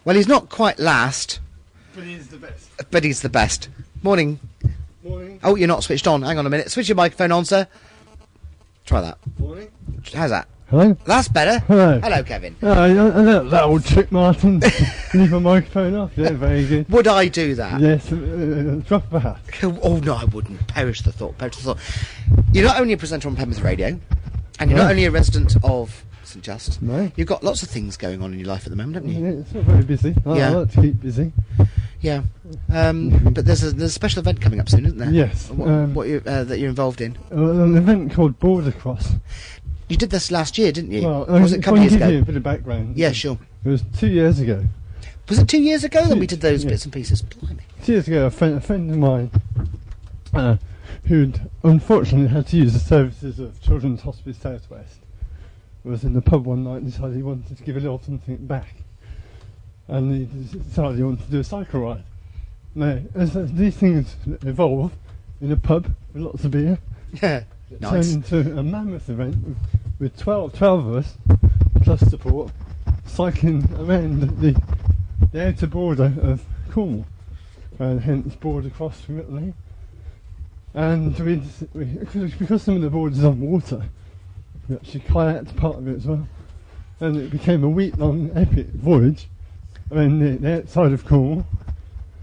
Well, he's not quite last. But he's the best. But he's the best. Morning. Morning. Oh, you're not switched on. Hang on a minute. Switch your microphone on, sir. Try that. Morning. How's that? Hello. That's better. Hello. Hello, Kevin. I know that old trick, Martin. Leave my microphone off. Yeah, very good. Would I do that? Yes, drop of a hat. Oh, no, I wouldn't. Perish the thought. You're not only a presenter on Penwith Radio, and you're not only a resident of St Just. No. You've got lots of things going on in your life at the moment, haven't you? Yeah, it's not very busy. I like to keep busy. Yeah. But there's a special event coming up soon, isn't there? Yes. That you're involved in? An event called Bordercross. You did this last year, didn't you? Well, was it a couple of years ago? Give you a bit of background. Yeah, sure. It was 2 years ago. Was it 2 years ago that we did those bits and pieces? Blimey. 2 years ago, a friend of mine, who'd unfortunately had to use the services of Children's Hospice South West, was in the pub one night and decided he wanted to give a little something back. And he decided he wanted to do a cycle ride. Now, as these things evolve in a pub with lots of beer, Yeah. it Nice. turned into a mammoth event with 12 of us, plus support, cycling around the outer border of Cornwall, and hence Bordercross from Italy. And because some of the borders on water, we actually kayaked part of it as well, and it became a week-long epic voyage around the outside of Cornwall,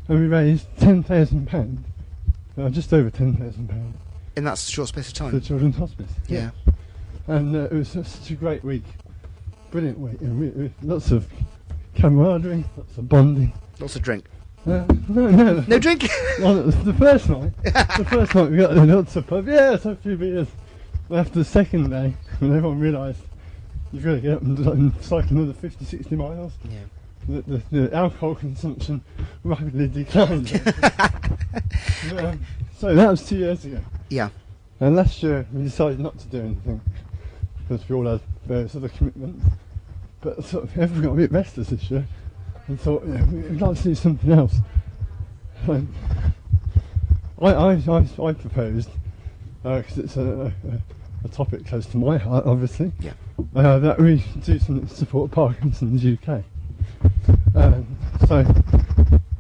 and we raised £10,000, just over £10,000. In that short space of time? For the Children's Hospice. Yeah. And it was such a great week. Brilliant week. And lots of camaraderie, lots of bonding. Lots of drink. No. No drink? Well, it was the first night. The first night we got lots of pub. Yes, a few beers. And after the second day, when everyone realised you've got to get up and cycle another 50, 60 miles, Yeah. the alcohol consumption rapidly declined. So that was 2 years ago. Yeah. And last year we decided not to do anything because we all had various other commitments. But sort of everyone got a bit restless this year and thought, we'd like to do something else. And I proposed, because it's a topic close to my heart, obviously, that we do something to support Parkinson's UK. So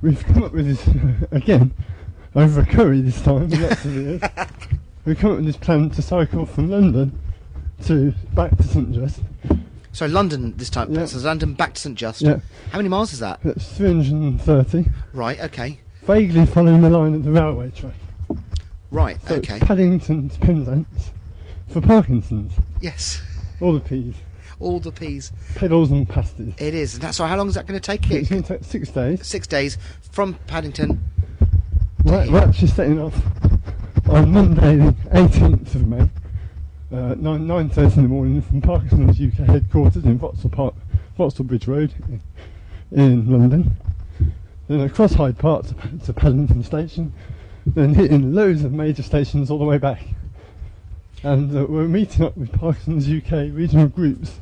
we've come up with this again over a curry this time. Lots of years. We've come up with this plan to cycle from London back to St Just. So London this time. Yeah. So London back to St Just. Yeah. How many miles is that? That's 330. Right. Okay. Vaguely following the line of the railway track. Right. So Okay. it's Paddington to Penzance for Parkinson's. Yes. All the P's. All the P's. Pedals and pasties. It is. That's right. How long is that going to take It's you? going to take 6 days. 6 days from Paddington. We're actually setting off on Monday the 18th of May, 9:30 in the morning from Parkinson's UK headquarters in Vauxhall Bridge Road in London. Then across Hyde Park to Paddington Station, then hitting loads of major stations all the way back. And we're meeting up with Parkinson's UK regional groups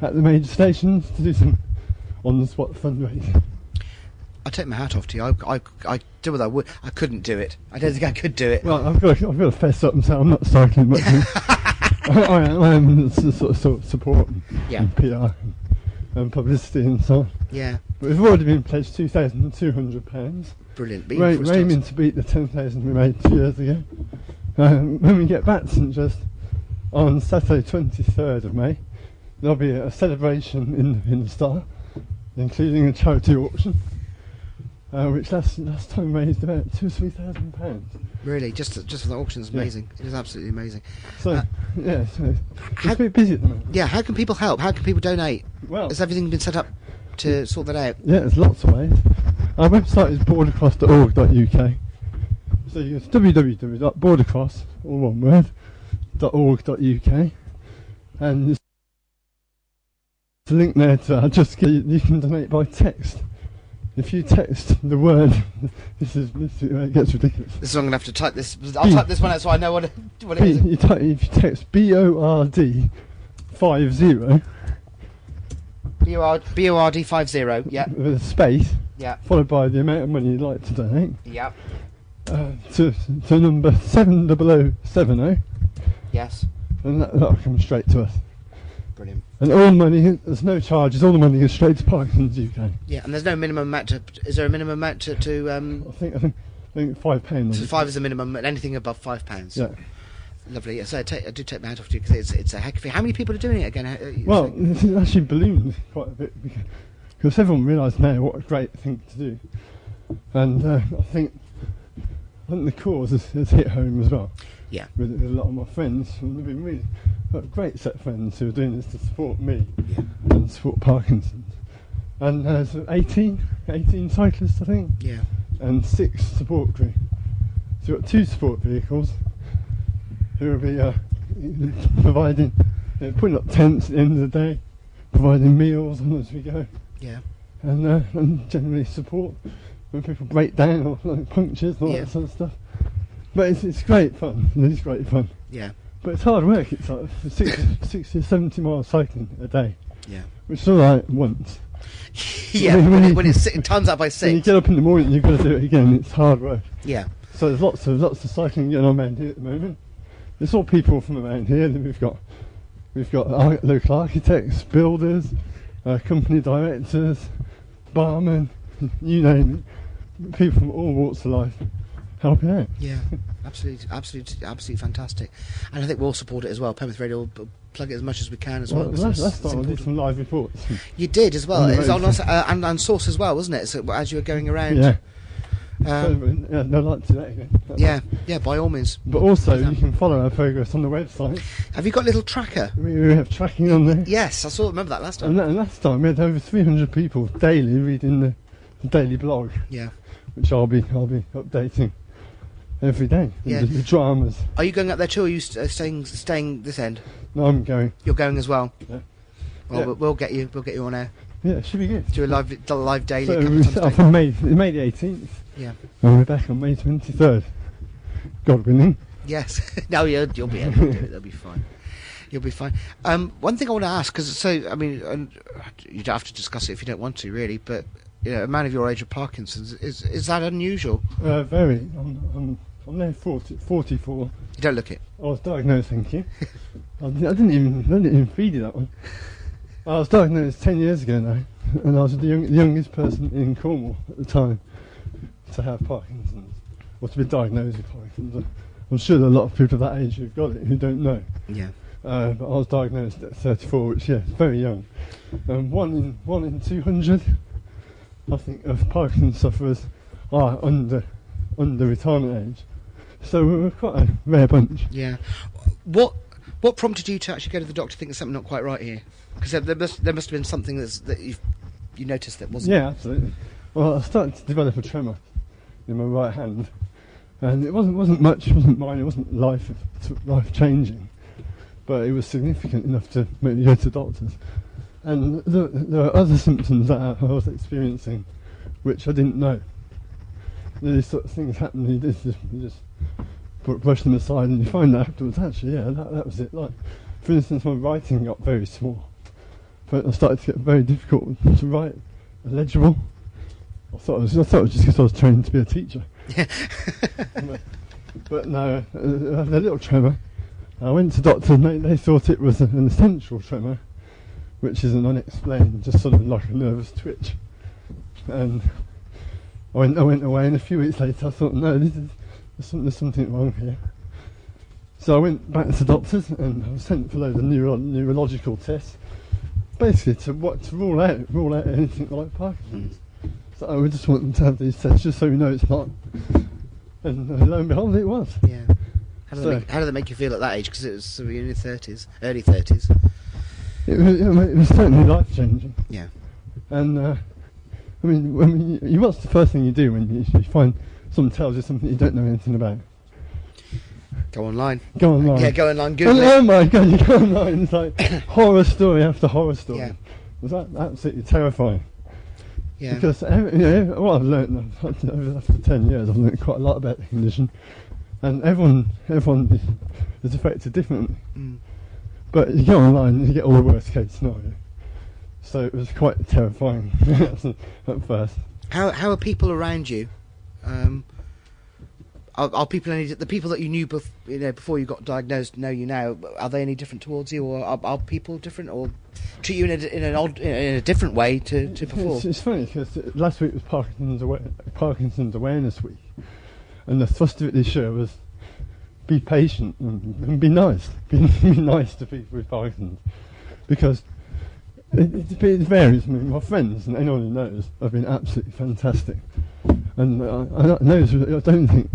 at the major stations to do some on-the-spot fundraising. I take my hat off to you. I do what I would. I couldn't do it. I don't think I could do it. Well, I've got to fess up and say I'm not cycling much. I am the sort of support and PR and publicity and so on. Yeah. But we've already been pledged £2,200. Brilliant. We're aiming to beat the 10,000 we made 2 years ago. When we get back to St Just on Saturday 23rd of May, there'll be a celebration in the Star, including a charity auction. Which last time raised about £2,000 or £3,000. Really, just for the auction is amazing. It is absolutely amazing. So it's a bit busy at the moment. Yeah, how can people help? How can people donate? Well, has everything been set up to sort that out? Yeah, there's lots of ways. Our website is bordercross.org.uk. So it's www.bordercross, all one word, .org.uk, and there's a link there to you can donate by text. If you text the word, this gets ridiculous. This is I'm going to have to type this. I'll type this one out so I know what it is. If you text BORD 50. BORD 50. Yeah. With a space. Yeah. Followed by the amount of money you'd like to donate. Yeah. To number 70070. Yes. And that'll come straight to us. Brilliant. And all the money, there's no charges, all the money goes straight to Parkinson's UK. Yeah, and there's no minimum amount to... Is there a minimum amount to I think £5. So £5 is the minimum, and anything above £5. Yeah. Lovely. So I do take my hat off to you, because it's a heck of a... How many people are doing it again? Well, it's actually ballooned quite a bit, because everyone realised now what a great thing to do. And I think the cause has hit home as well. Yeah. With a lot of my friends, and they've been really got a great set of friends who are doing this to support me and support Parkinson's. And there's 18 cyclists, I think. Yeah. And 6 support crew. So we've got 2 support vehicles who will be providing, putting up tents at the end of the day, providing meals on as we go. Yeah. And generally support when people break down or like punctures and all that sort of stuff. But it's great fun. It is great fun. Yeah. But it's hard work. It's like 60 or 70 miles cycling a day. Yeah. Which is all right once. Yeah. When it's times out by 6. When you get up in the morning, you've got to do it again. It's hard work. Yeah. So there's lots of cycling going on around here at the moment. It's all people from around here. We've got local architects, builders, company directors, barmen, you name it. People from all walks of life helping out. Yeah, absolutely fantastic. And I think we'll support it as well. Penwith Radio will plug it as much as we can as well. Last time I did some live reports. You did as well. It was on us, and Source as well, wasn't it? So as you were going around. Yeah. I'd like to do that again. Yeah, by all means. But also, you can follow our progress on the website. Have you got a little tracker? We have tracking on there. Yes, remember that last time. And last time we had over 300 people daily reading the daily blog. Yeah. Which I'll be updating every day. Yeah. The dramas. Are you going up there too, or are you staying this end? No, I'm going. You're going as well? Yeah. Well, we'll get you on air. Yeah, it should be good. Do a live daily. So we set off on May the 18th. Yeah. And we're back on May 23rd. God willing. Yes. No, you'll be able to do it. That'll be fine. You'll be fine. One thing I want to ask, because you don't have to discuss it if you don't want to, really. But a man of your age with Parkinson's, is that unusual? Very. I'm now 44. You don't look it. I was diagnosed. Thank you. I didn't even feed you that one. I was diagnosed 10 years ago now, and I was the youngest person in Cornwall at the time to have Parkinson's, or to be diagnosed with Parkinson's. I'm sure there are a lot of people that age who've got it who don't know. Yeah. But I was diagnosed at 34, which is very young. One in 200, I think, of Parkinson's sufferers are under retirement age. So we're quite a rare bunch. Yeah. What prompted you to actually go to the doctor to think there's something not quite right here? Because there must have been something that you noticed that wasn't. Yeah, absolutely. Well, I started to develop a tremor in my right hand, and it wasn't much. It wasn't mine. It wasn't life changing, but it was significant enough to make me go to doctors. And there are other symptoms that I was experiencing, which I didn't know. These sort of things happen. You just brush them aside, and you find out afterwards. Actually, that was it. Like, for instance, my writing got very small. But I started to get very difficult to write legible. I thought it was just because I was trained to be a teacher. but no, I had a little tremor. I went to doctors, and they thought it was an essential tremor, which is an unexplained, just sort of like a nervous twitch. And I went away, and a few weeks later I thought, no, there's something wrong here. So I went back to doctors, and I was sent for loads of neurological tests. Basically, to rule out anything like Parkinson's. So I would just want them to have these tests just so we know it's not. And lo and behold, it was. Yeah. How did that make you feel at that age? Because it was in your early 30s. It was certainly life changing. Yeah. And I mean, what's the first thing you do when you find someone tells you something you don't know anything about? Go online. Yeah, go online. Google it. Oh my God, you go online. It's like horror story after horror story. Yeah. It was absolutely terrifying. Yeah. Because what I've learned after 10 years, I've learned quite a lot about the condition, and everyone is affected differently. Mm. But you go online and you get all the worst case scenario. So it was quite terrifying at first. How are people around you? Are people the people that you knew before you got diagnosed know you now? Are they any different towards you, or are people different, or treat you in a different way to before? It's funny because last week was Parkinson's Awareness Week, and the thrust of it this year was be patient and be nice. Be nice to people with Parkinson's, because it varies. I mean, my friends and anyone who knows have been absolutely fantastic. And I don't think,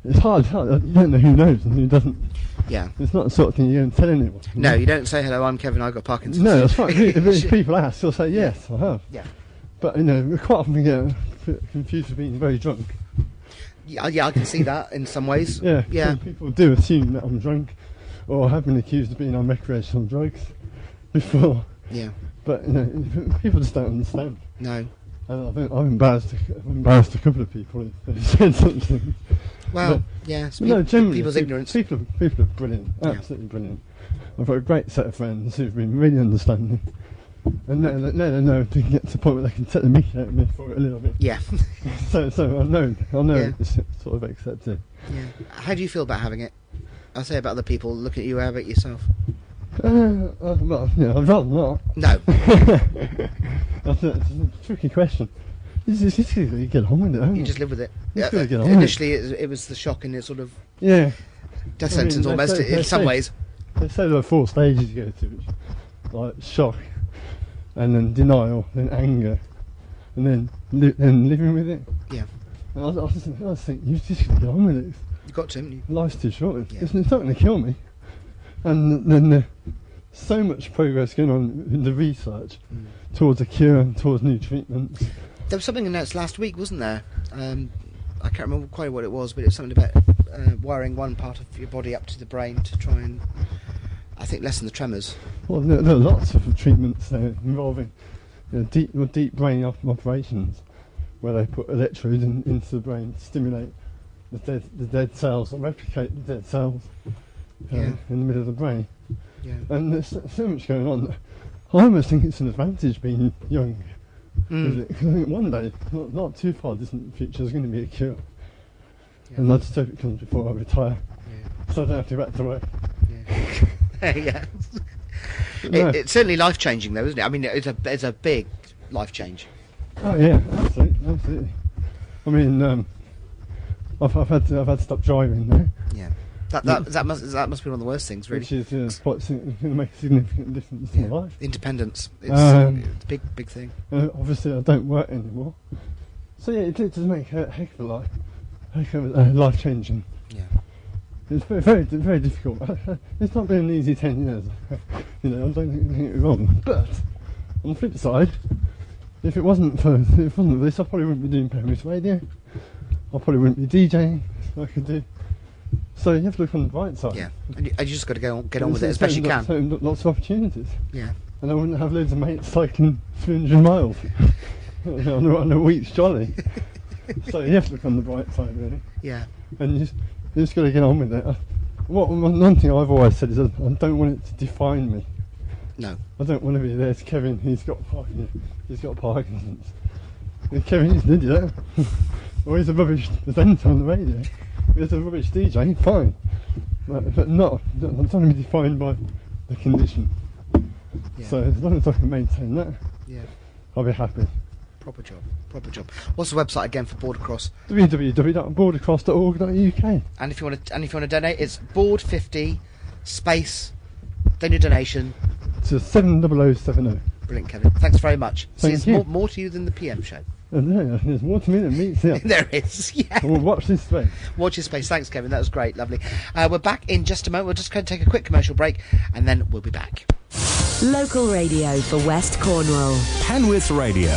it's hard. You don't know who knows and who doesn't. Yeah. It's not the sort of thing you don't tell anyone. No, you don't say, hello, I'm Kevin, I've got Parkinson's. No, that's right. If people ask, they'll say, yes, I have. Yeah. But, we quite often get confused with being very drunk. Yeah, I can see that in some ways. Yeah. Yeah. People do assume that I'm drunk, or have been accused of being on recreational drugs before. Yeah. But, people just don't understand. No. And I've embarrassed a couple of people who said something. Well, yeah, generally, people's ignorance. People are brilliant, absolutely brilliant. I've got a great set of friends who've been really understanding, and now they know to get to the point where they can take the mickey out of me for it a little bit. Yeah. so I know it's sort of accepted. Yeah. How do you feel about having it? I say about other people. Look at you. How about yourself? Well, I'd rather not. No. That's a tricky question. You just get on with it, haven't you? You just live with it. Yeah, initially, it was the shock and it sort of death sentence almost in some ways. They say there are 4 stages you go through, which, like shock, and then denial, then anger, and then living with it. Yeah. And I was thinking, you've just got to get on with it. You've got to, haven't you? Life's too short. Yeah. It's not going to kill me. And then so much progress going on in the research towards a cure and towards new treatments. There was something announced last week, wasn't there? I can't remember quite what it was, but it was something about wiring one part of your body up to the brain to try and, I think, lessen the tremors. Well, there are lots of treatments involving deep brain operations, where they put electrodes into the brain to stimulate the dead cells, or replicate the dead cells in the middle of the brain. Yeah. And there's so much going on. I almost think it's an advantage being young. Because I think one day, not too far distant future, there's going to be a cure. Yeah. And I just hope it comes before I retire. Yeah. So I don't have to go back to work. Yeah. Yeah. It's certainly life changing though, isn't it? I mean, it's a big life change. Oh yeah, absolutely. I mean, I've had to stop driving now. Yeah. That must be one of the worst things, really. Which is going to make a significant difference in my life. Independence. It's a big thing. Obviously, I don't work anymore. So yeah, it does make a heck of a life changing. Yeah. It's very, very difficult. It's not been an easy 10 years. I don't think it's wrong. But on the flip side, if it wasn't for this, I probably wouldn't be doing Penwith Radio. I probably wouldn't be DJing. I could do. So you have to look on the bright side. Yeah, and you just got to get on with it as best you can. Lots of opportunities. Yeah. And I wouldn't have loads of mates cycling 300 miles on a week's jolly. So you have to look on the bright side, really. Yeah. And you just got to get on with it. One thing I've always said is I don't want it to define me. No. I don't want to be there to Kevin, he's got Parkinson's. Kevin, he's an idiot. Or he's a rubbish presenter on the radio. He's a rubbish DJ, fine. But not, I'm trying to be defined by the condition. Yeah. So as long as I can maintain that, I'll be happy. Proper job. What's the website again for Bordercross? www.bordercross.org.uk. And if you want to donate, it's board50 space. Then your donation to 70070. Brilliant, Kevin. Thanks very much. Thank you. More to you than the PM show. There's more to me than meets here. There is, yeah. We'll watch this space. Watch this space. Thanks, Kevin. That was great. Lovely. We're back in just a moment. We're just going to take a quick commercial break, and then we'll be back. Local radio for West Cornwall. Penwith Radio.